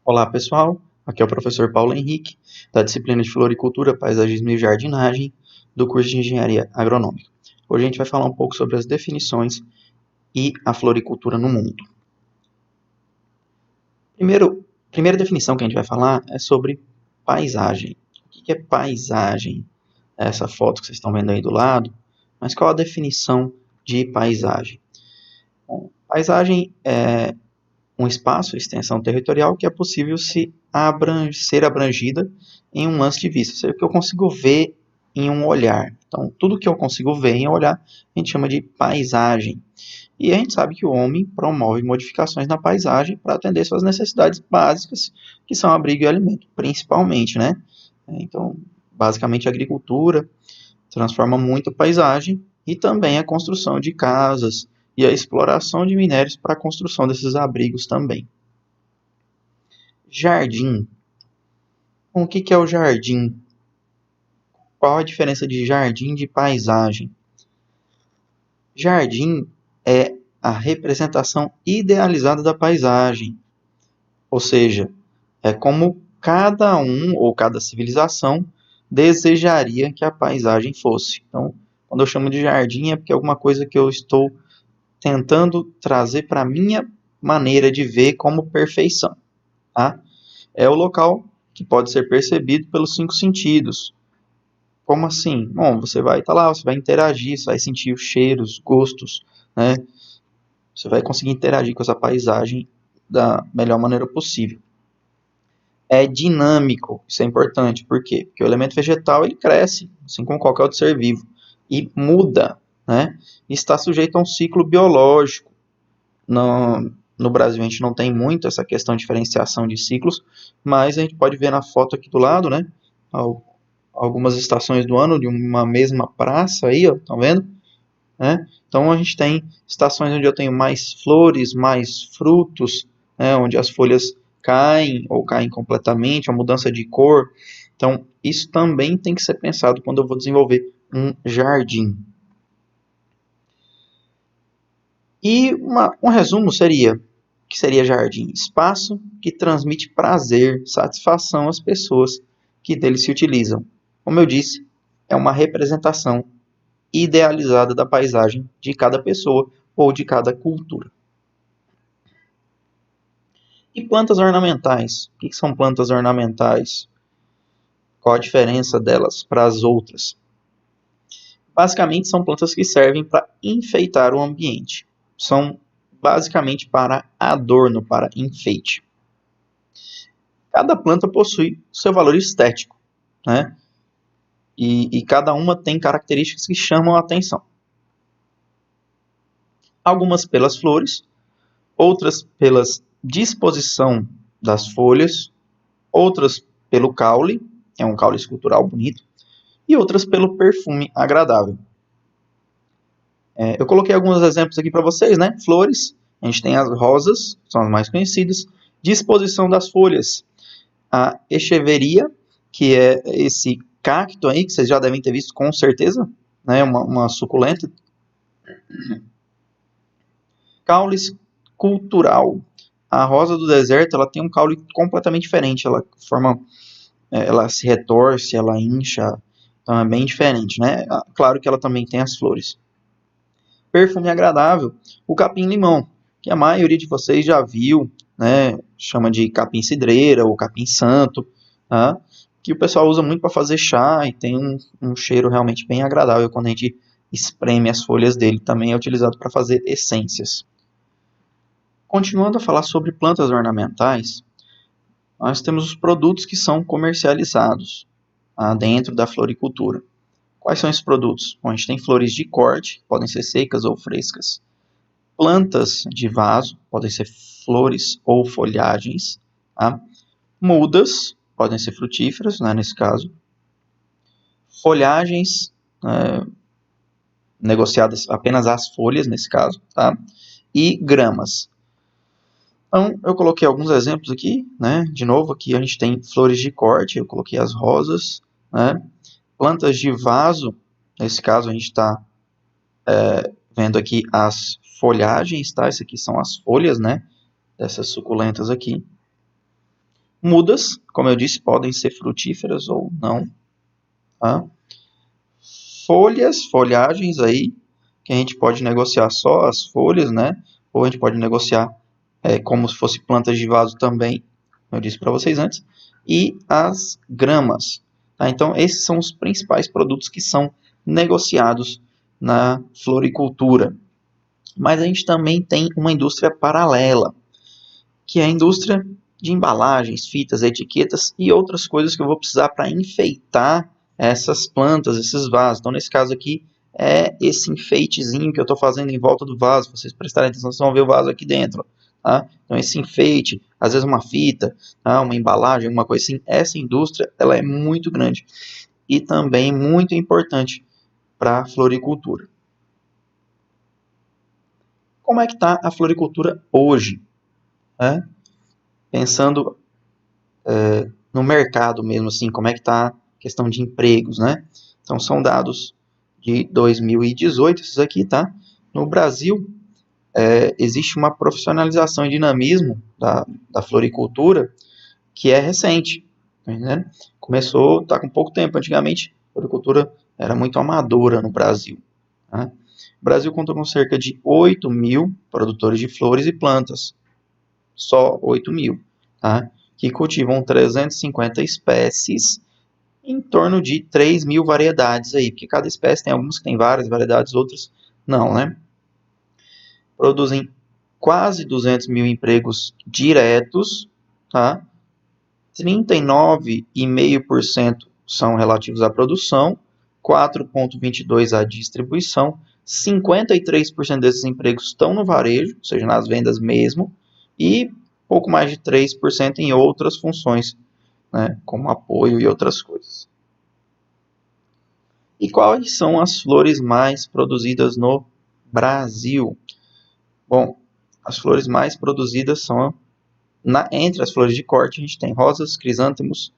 Olá pessoal, aqui é o professor Paulo Henrique, da disciplina de Floricultura, Paisagismo e Jardinagem, do curso de Engenharia Agronômica. Hoje a gente vai falar um pouco sobre as definições e a floricultura no mundo. Primeira definição que a gente vai falar é sobre paisagem. O que é paisagem? É essa foto que vocês estão vendo aí do lado, mas qual a definição de paisagem? Bom, paisagem é um espaço, extensão territorial, que é possível ser abrangida em um lance de vista, ou seja, o que eu consigo ver em um olhar. Então, tudo que eu consigo ver em um olhar, a gente chama de paisagem. E a gente sabe que o homem promove modificações na paisagem para atender suas necessidades básicas, que são abrigo e alimento, principalmente, né? Então, basicamente, a agricultura transforma muito a paisagem e também a construção de casas, e a exploração de minérios para a construção desses abrigos também. Jardim. Bom, o que é o jardim? Qual a diferença de jardim e de paisagem? Jardim é a representação idealizada da paisagem, ou seja, é como cada um ou cada civilização desejaria que a paisagem fosse. Então, quando eu chamo de jardim é porque é alguma coisa que eu estou tentando trazer para a minha maneira de ver como perfeição. Tá? É o local que pode ser percebido pelos 5 sentidos. Como assim? Bom, você vai estar lá, você vai interagir, você vai sentir os cheiros, gostos, né? Você vai conseguir interagir com essa paisagem da melhor maneira possível. É dinâmico, isso é importante, por quê? Porque o elemento vegetal ele cresce, assim como qualquer outro ser vivo, e muda, né? E está sujeito a um ciclo biológico. No Brasil a gente não tem muito essa questão de diferenciação de ciclos, mas a gente pode ver na foto aqui do lado, né? Algumas estações do ano de uma mesma praça aí, ó, estão vendo? Né? Então a gente tem estações onde eu tenho mais flores, mais frutos, né? Onde as folhas caem ou caem completamente, a mudança de cor. Então isso também tem que ser pensado quando eu vou desenvolver um jardim. E um resumo seria, que seria jardim? Espaço que transmite prazer, satisfação às pessoas que dele se utilizam. Como eu disse, é uma representação idealizada da paisagem de cada pessoa ou de cada cultura. E plantas ornamentais? O que são plantas ornamentais? Qual a diferença delas para as outras? Basicamente, são plantas que servem para enfeitar o ambiente. São basicamente para adorno, para enfeite. Cada planta possui seu valor estético, né? E cada uma tem características que chamam a atenção. Algumas pelas flores, outras pela disposição das folhas, outras pelo caule, é um caule escultural bonito, e outras pelo perfume agradável. Eu coloquei alguns exemplos aqui para vocês, né? Flores, a gente tem as rosas, são as mais conhecidas. Disposição das folhas, a echeveria, que é esse cacto aí, que vocês já devem ter visto com certeza, né? Uma suculenta. Caule escultural. A rosa do deserto, ela tem um caule completamente diferente, ela se retorce, ela incha, então é bem diferente, né? Claro que ela também tem as flores. Perfume agradável, o capim-limão, que a maioria de vocês já viu, né? Chama de capim-cidreira ou capim-santo, tá? Que o pessoal usa muito para fazer chá e tem um cheiro realmente bem agradável quando a gente espreme as folhas dele. Também é utilizado para fazer essências. Continuando a falar sobre plantas ornamentais, nós temos os produtos que são comercializados dentro da floricultura. Quais são esses produtos? Bom, a gente tem flores de corte, podem ser secas ou frescas. Plantas de vaso, podem ser flores ou folhagens. Tá? Mudas, podem ser frutíferas, né, nesse caso. Folhagens, negociadas apenas as folhas, nesse caso. Tá? E gramas. Então, eu coloquei alguns exemplos aqui, né? De novo, aqui a gente tem flores de corte, eu coloquei as rosas, né? Plantas de vaso, nesse caso a gente está vendo aqui as folhagens, tá? Essas aqui são as folhas, né? Dessas suculentas aqui. Mudas, como eu disse, podem ser frutíferas ou não. Tá? Folhagens aí, que a gente pode negociar só as folhas, né? Ou a gente pode negociar como se fosse plantas de vaso também, como eu disse para vocês antes. E as gramas. Tá? Então, esses são os principais produtos que são negociados na floricultura. Mas a gente também tem uma indústria paralela, que é a indústria de embalagens, fitas, etiquetas e outras coisas que eu vou precisar para enfeitar essas plantas, esses vasos. Então, nesse caso aqui, é esse enfeitezinho que eu estou fazendo em volta do vaso. Se vocês prestarem atenção, vocês vão ver o vaso aqui dentro. Tá? Então, esse enfeite, às vezes uma fita, tá? Uma embalagem, alguma coisa assim. Essa indústria ela é muito grande e também muito importante para a floricultura. Como é que está a floricultura hoje? Pensando no mercado mesmo, assim, como é que está a questão de empregos, né? Então, são dados de 2018, esses aqui, tá? No Brasil, existe uma profissionalização e dinamismo da floricultura que é recente, tá entendendo? Começou, está com pouco tempo. Antigamente, a floricultura era muito amadora no Brasil. Tá? O Brasil conta com cerca de 8 mil produtores de flores e plantas. Só 8 mil, tá? Que cultivam 350 espécies, em torno de 3 mil variedades aí, porque cada espécie tem algumas que tem várias variedades, outras não, né? Produzem quase 200 mil empregos diretos, tá? 39,5% são relativos à produção, 4,22% à distribuição, 53% desses empregos estão no varejo, ou seja, nas vendas mesmo, e pouco mais de 3% em outras funções, né, como apoio e outras coisas. E quais são as flores mais produzidas no Brasil? Bom, as flores mais produzidas são, entre as flores de corte, a gente tem rosas, crisântemos,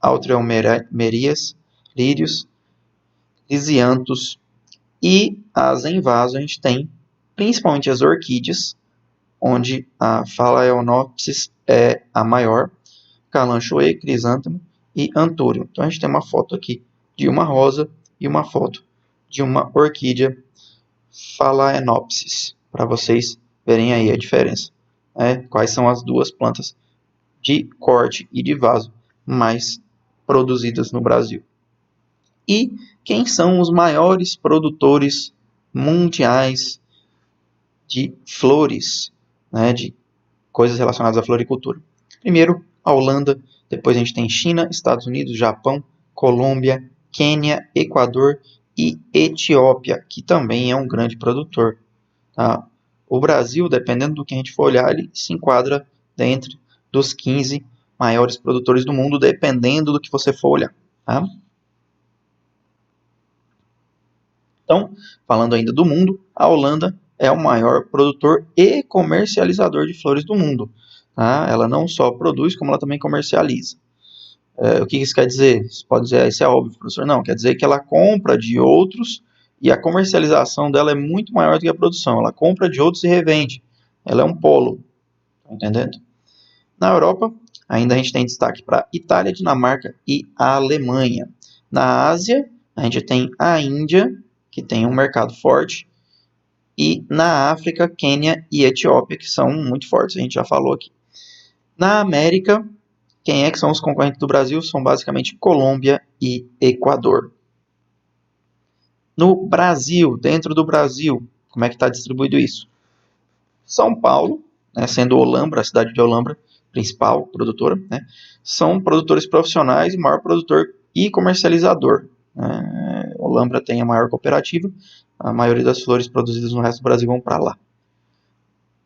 altremerias, lírios, lisianthus, e as em vaso a gente tem principalmente as orquídeas, onde a Phalaenopsis é a maior, Kalanchoe, crisântemo e antúrio. Então a gente tem uma foto aqui de uma rosa e uma foto de uma orquídea Phalaenopsis, para vocês verem aí a diferença. Quais são as duas plantas de corte e de vaso mais produzidas no Brasil. E quem são os maiores produtores mundiais de flores, né, de coisas relacionadas à floricultura? Primeiro, a Holanda, depois a gente tem China, Estados Unidos, Japão, Colômbia, Quênia, Equador e Etiópia, que também é um grande produtor. Tá? O Brasil, dependendo do que a gente for olhar, ele se enquadra dentro dos 15 maiores produtores do mundo, dependendo do que você for olhar. Tá? Então, falando ainda do mundo, a Holanda é o maior produtor e comercializador de flores do mundo. Tá? Ela não só produz, como ela também comercializa. O que isso quer dizer? Você pode dizer, isso é óbvio, professor. Não, quer dizer que ela compra de outros e a comercialização dela é muito maior do que a produção. Ela compra de outros e revende. Ela é um polo. Tá entendendo? Na Europa, ainda a gente tem destaque para Itália, Dinamarca e a Alemanha. Na Ásia, a gente tem a Índia, que tem um mercado forte. E na África, Quênia e Etiópia, que são muito fortes, a gente já falou aqui. Na América, quem é que são os concorrentes do Brasil? São basicamente Colômbia e Equador. No Brasil, dentro do Brasil, como é que está distribuído isso? São Paulo, né, sendo Olambra, a cidade de Olambra, principal produtora, né, são produtores profissionais e maior produtor e comercializador. Olambra tem a maior cooperativa, a maioria das flores produzidas no resto do Brasil vão para lá.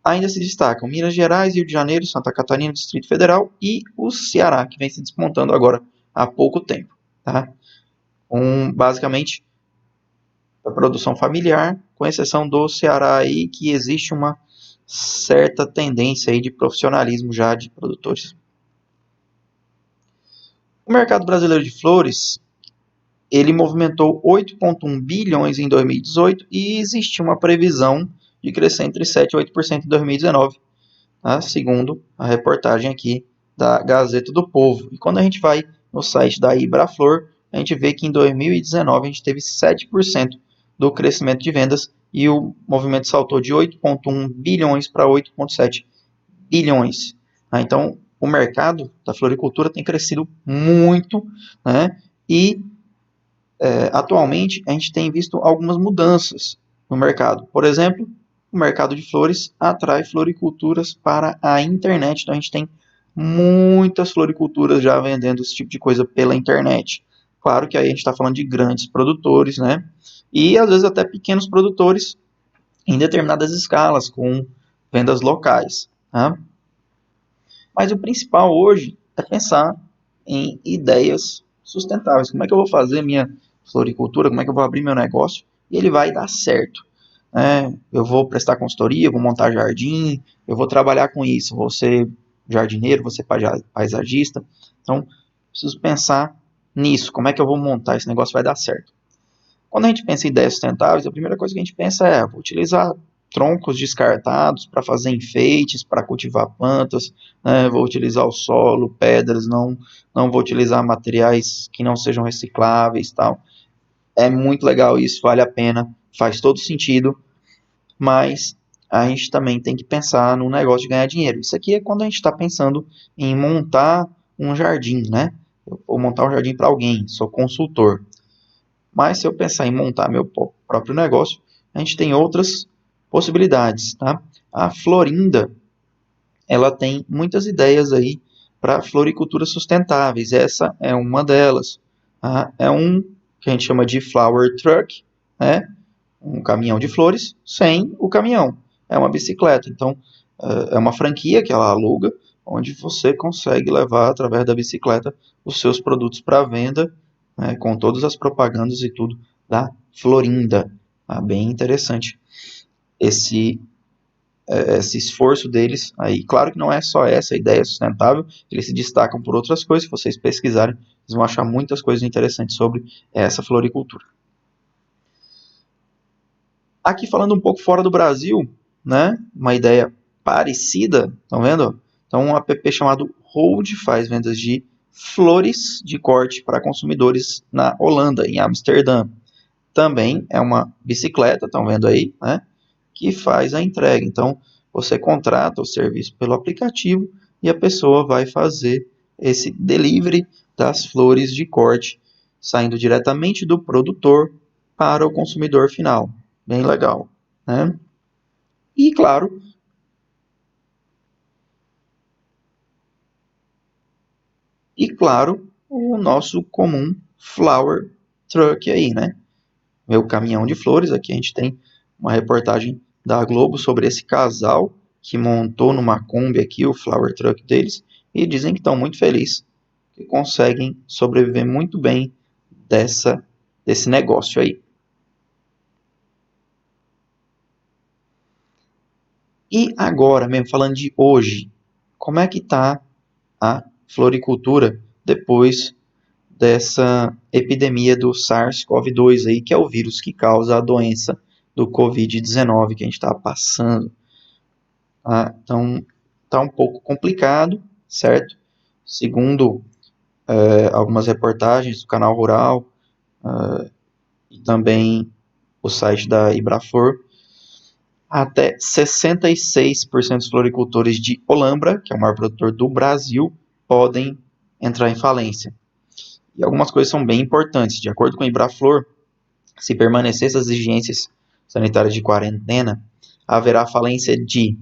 Ainda se destacam Minas Gerais, Rio de Janeiro, Santa Catarina, Distrito Federal e o Ceará, que vem se despontando agora há pouco tempo. Tá? Basicamente, a produção familiar, com exceção do Ceará, aí, que existe uma certa tendência aí de profissionalismo já de produtores. O mercado brasileiro de flores, ele movimentou 8,1 bilhões em 2018 e existe uma previsão de crescer entre 7% e 8% em 2019, tá? Segundo a reportagem aqui da Gazeta do Povo. E quando a gente vai no site da Ibraflor, a gente vê que em 2019 a gente teve 7% do crescimento de vendas e o movimento saltou de 8,1 bilhões para 8,7 bilhões. Então, o mercado da floricultura tem crescido muito, né? E atualmente a gente tem visto algumas mudanças no mercado. Por exemplo, o mercado de flores atrai floriculturas para a internet. Então a gente tem muitas floriculturas já vendendo esse tipo de coisa pela internet. Claro que aí a gente está falando de grandes produtores, né? E às vezes até pequenos produtores em determinadas escalas, com vendas locais. Tá? Mas o principal hoje é pensar em ideias sustentáveis. Como é que eu vou fazer minha floricultura? Como é que eu vou abrir meu negócio? E ele vai dar certo. Eu vou prestar consultoria, vou montar jardim, eu vou trabalhar com isso, vou ser jardineiro, vou ser paisagista. Então, preciso pensar nisso. Como é que eu vou montar? Esse negócio vai dar certo. Quando a gente pensa em ideias sustentáveis, a primeira coisa que a gente pensa é vou utilizar troncos descartados para fazer enfeites, para cultivar plantas, né? Vou utilizar o solo, pedras, não vou utilizar materiais que não sejam recicláveis, tal. É muito legal isso, vale a pena, faz todo sentido, mas a gente também tem que pensar no negócio de ganhar dinheiro. Isso aqui é quando a gente está pensando em montar um jardim, né? Eu vou montar um jardim para alguém, sou consultor. Mas se eu pensar em montar meu próprio negócio, a gente tem outras possibilidades, tá? A Florinda, ela tem muitas ideias aí para floriculturas sustentáveis. Essa é uma delas. Tá? É um que a gente chama de flower truck, né? Um caminhão de flores sem o caminhão. É uma bicicleta. Então, é uma franquia que ela aluga, onde você consegue levar através da bicicleta os seus produtos para venda, né, com todas as propagandas e tudo da Florinda. Tá? Bem interessante esse esforço deles aí. Claro que não é só essa ideia sustentável, eles se destacam por outras coisas. Se vocês pesquisarem, vocês vão achar muitas coisas interessantes sobre essa floricultura. Aqui falando um pouco fora do Brasil, né, uma ideia parecida, estão vendo? Então um app chamado Hold faz vendas de flores de corte para consumidores na Holanda, em Amsterdã. Também é uma bicicleta, estão vendo aí, né, que faz a entrega. Então você contrata o serviço pelo aplicativo e a pessoa vai fazer esse delivery das flores de corte, saindo diretamente do produtor para o consumidor final. Bem legal, né? E claro, o nosso comum flower truck aí, né? Meu caminhão de flores. Aqui a gente tem uma reportagem da Globo sobre esse casal que montou numa Kombi aqui o flower truck deles e dizem que estão muito felizes, que conseguem sobreviver muito bem desse negócio aí. E agora, mesmo falando de hoje, como é que está a floricultura depois dessa epidemia do SARS-CoV-2 aí, que é o vírus que causa a doença do Covid-19 que a gente está passando? Então, está um pouco complicado, certo? Segundo algumas reportagens do Canal Rural e também o site da Ibraflor, até 66% dos floricultores de Olambra, que é o maior produtor do Brasil, podem entrar em falência. E algumas coisas são bem importantes. De acordo com a Ibraflor, se permanecer essas exigências sanitárias de quarentena, haverá falência de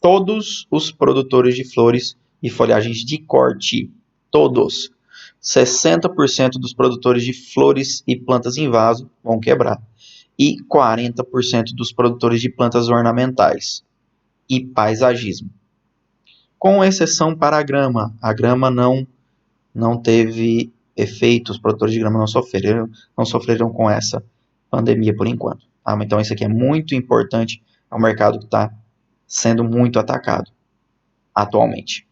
todos os produtores de flores e folhagens de corte. Todos. 60% dos produtores de flores e plantas em vaso vão quebrar. E 40% dos produtores de plantas ornamentais e paisagismo. Com exceção para a grama. A grama não teve efeito, os produtores de grama não sofreram com essa pandemia por enquanto. Então isso aqui é muito importante, é um mercado que está sendo muito atacado atualmente.